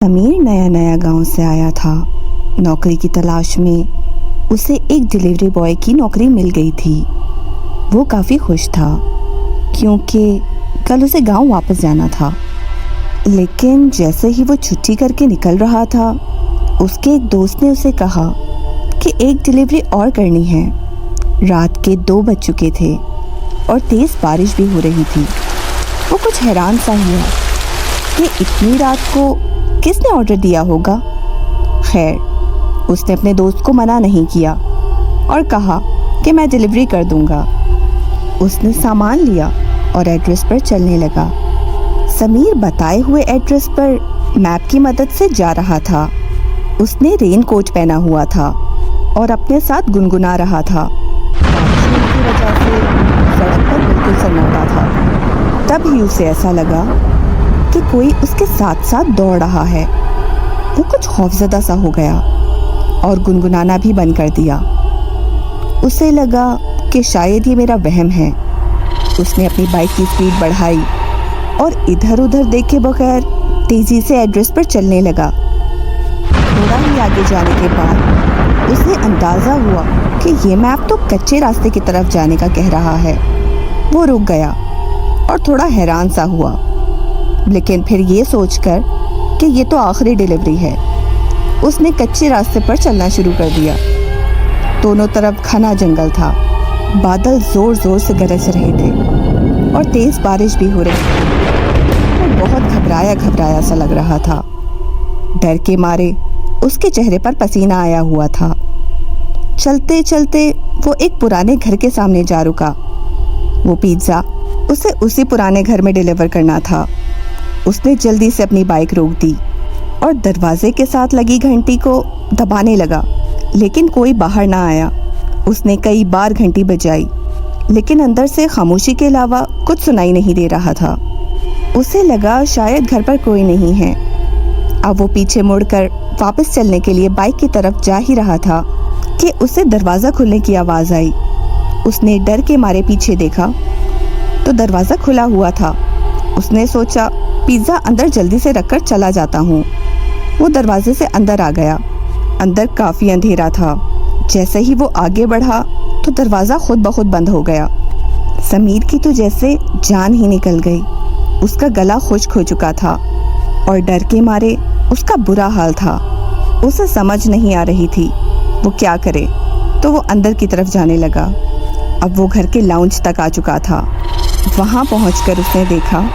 समीर नया नया गांव से आया था। नौकरी की तलाश में उसे एक डिलीवरी बॉय की नौकरी मिल गई थी। वो काफ़ी खुश था क्योंकि कल उसे गांव वापस जाना था। लेकिन जैसे ही वो छुट्टी करके निकल रहा था, उसके एक दोस्त ने उसे कहा कि एक डिलीवरी और करनी है। रात के 2 बज चुके थे और तेज़ बारिश भी हो रही थी। वो कुछ हैरान सा हुआ कि इतनी रात को किसने ऑर्डर दिया होगा। खैर, उसने अपने दोस्त को मना नहीं किया और कहा कि मैं डिलीवरी कर दूंगा। उसने सामान लिया और एड्रेस पर चलने लगा। समीर बताए हुए एड्रेस पर मैप की मदद से जा रहा था। उसने रेन कोट पहना हुआ था और अपने साथ गुनगुना रहा था। बारिश की वजह से सड़क पर बिल्कुल सन्नाटा था। तब ही उसे ऐसा लगा कि कोई उसके साथ साथ दौड़ रहा है। वो कुछ खौफजदा सा हो गया और गुनगुनाना भी बंद कर दिया। उसे लगा कि शायद ये मेरा वहम है। उसने अपनी बाइक की स्पीड बढ़ाई और इधर उधर देखे बगैर तेजी से एड्रेस पर चलने लगा। थोड़ा ही आगे जाने के बाद उसे अंदाज़ा हुआ कि ये मैप तो कच्चे रास्ते की तरफ जाने का कह रहा है। वो रुक गया और थोड़ा हैरान सा हुआ, लेकिन फिर ये सोचकर कि ये तो आखिरी डिलीवरी है, उसने कच्चे रास्ते पर चलना शुरू कर दिया। दोनों तरफ घना जंगल था। बादल ज़ोर ज़ोर से गरज रहे थे और तेज़ बारिश भी हो रही थी। वो बहुत घबराया सा लग रहा था। डर के मारे उसके चेहरे पर पसीना आया हुआ था। चलते चलते वो एक पुराने घर के सामने जा रुका। वो पिज़्ज़ा उसे उसी पुराने घर में डिलीवर करना था। उसने जल्दी से अपनी बाइक रोक दी और दरवाजे के साथ लगी घंटी को दबाने लगा, लेकिन कोई बाहर ना आया। उसने कई बार घंटी बजाई, लेकिन अंदर से खामोशी के अलावा कुछ सुनाई नहीं दे रहा था। उसे लगा शायद घर पर कोई नहीं है। अब वो पीछे मुड़कर वापस चलने के लिए बाइक की तरफ जा ही रहा था कि उसे दरवाज़ा खुलने की आवाज़ आई। उसने डर के मारे पीछे देखा तो दरवाज़ा खुला हुआ था। उसने सोचा पिज़्ज़ा अंदर जल्दी से रखकर चला जाता हूँ। वो दरवाजे से अंदर आ गया। अंदर काफ़ी अंधेरा था। जैसे ही वो आगे बढ़ा तो दरवाज़ा खुद ब खुद बंद हो गया। समीर की तो जैसे जान ही निकल गई। उसका गला खुश्क हो चुका था और डर के मारे उसका बुरा हाल था। उसे समझ नहीं आ रही थी वो क्या करे, तो वो अंदर की तरफ जाने लगा। अब वो घर के लाउंज तक आ चुका था। वहाँ पहुँचकर उसने देखा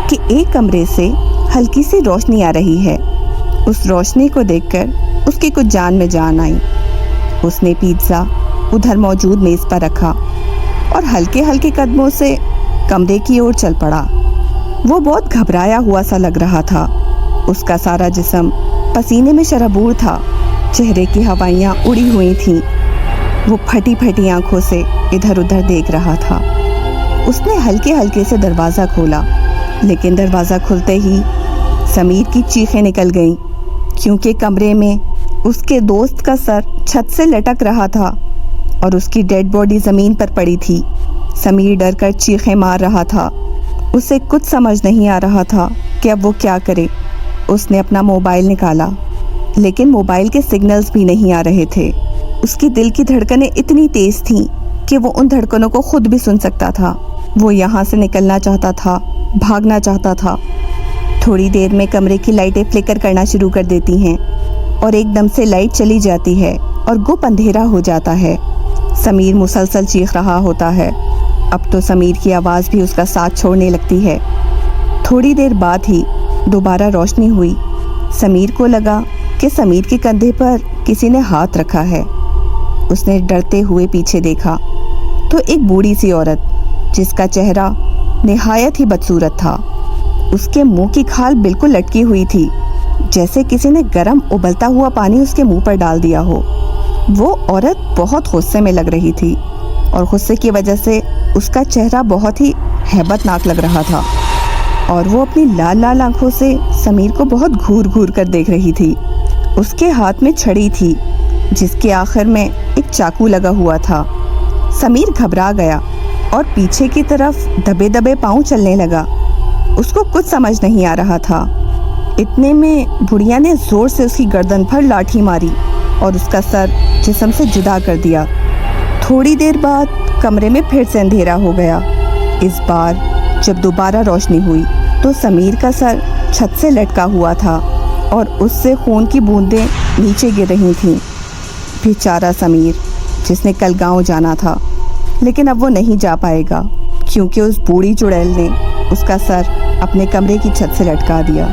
कि एक कमरे से हल्की सी रोशनी आ रही है। उस रोशनी को देखकर उसकी कुछ जान में जान आई। उसने पिज़्ज़ा उधर मौजूद मेज़ पर रखा और हल्के हल्के कदमों से कमरे की ओर चल पड़ा। वो बहुत घबराया हुआ सा लग रहा था। उसका सारा जिस्म पसीने में शराबूर था। चेहरे की हवाइयाँ उड़ी हुई थीं। वो फटी फटी आंखों से इधर उधर देख रहा था। उसने हल्के हल्के से दरवाज़ा खोला, लेकिन दरवाज़ा खुलते ही समीर की चीखें निकल गईं, क्योंकि कमरे में उसके दोस्त का सर छत से लटक रहा था और उसकी डेड बॉडी ज़मीन पर पड़ी थी। समीर डर कर चीखें मार रहा था। उसे कुछ समझ नहीं आ रहा था कि अब वो क्या करे। उसने अपना मोबाइल निकाला, लेकिन मोबाइल के सिग्नल्स भी नहीं आ रहे थे। उसकी दिल की धड़कनें इतनी तेज़ थीं कि वो उन धड़कनों को खुद भी सुन सकता था। वो यहाँ से निकलना चाहता था, भागना चाहता था। थोड़ी देर में कमरे की लाइटें फ्लिकर करना शुरू कर देती हैं और एकदम से लाइट चली जाती है और गुप अंधेरा हो जाता है। समीर मुसलसल चीख रहा होता है। अब तो समीर की आवाज़ भी उसका साथ छोड़ने लगती है। थोड़ी देर बाद ही दोबारा रोशनी हुई। समीर को लगा कि समीर के कंधे पर किसी ने हाथ रखा है। उसने डरते हुए पीछे देखा तो एक बूढ़ी सी औरत, जिसका चेहरा निहायत ही बदसूरत था। उसके मुंह की खाल बिल्कुल लटकी हुई थी, जैसे किसी ने गरम उबलता हुआ पानी उसके मुंह पर डाल दिया हो। वो औरत बहुत गुस्से में लग रही थी और गुस्से की वजह से उसका चेहरा बहुत ही हैबतनाक लग रहा था और वो अपनी लाल लाल आंखों से समीर को बहुत घूर घूर कर देख रही थी। उसके हाथ में छड़ी थी, जिसके आखिर में एक चाकू लगा हुआ था। समीर घबरा गया और पीछे की तरफ दबे दबे पाँव चलने लगा। उसको कुछ समझ नहीं आ रहा था। इतने में बुढ़िया ने जोर से उसकी गर्दन पर लाठी मारी और उसका सर जिस्म से जुदा कर दिया। थोड़ी देर बाद कमरे में फिर से अंधेरा हो गया। इस बार जब दोबारा रोशनी हुई तो समीर का सर छत से लटका हुआ था और उससे खून की बूंदें नीचे गिर रही थीं। बेचारा समीर, जिसने कल गांव जाना था, लेकिन अब वो नहीं जा पाएगा क्योंकि उस बूढ़ी चुड़ैल ने उसका सर अपने कमरे की छत से लटका दिया।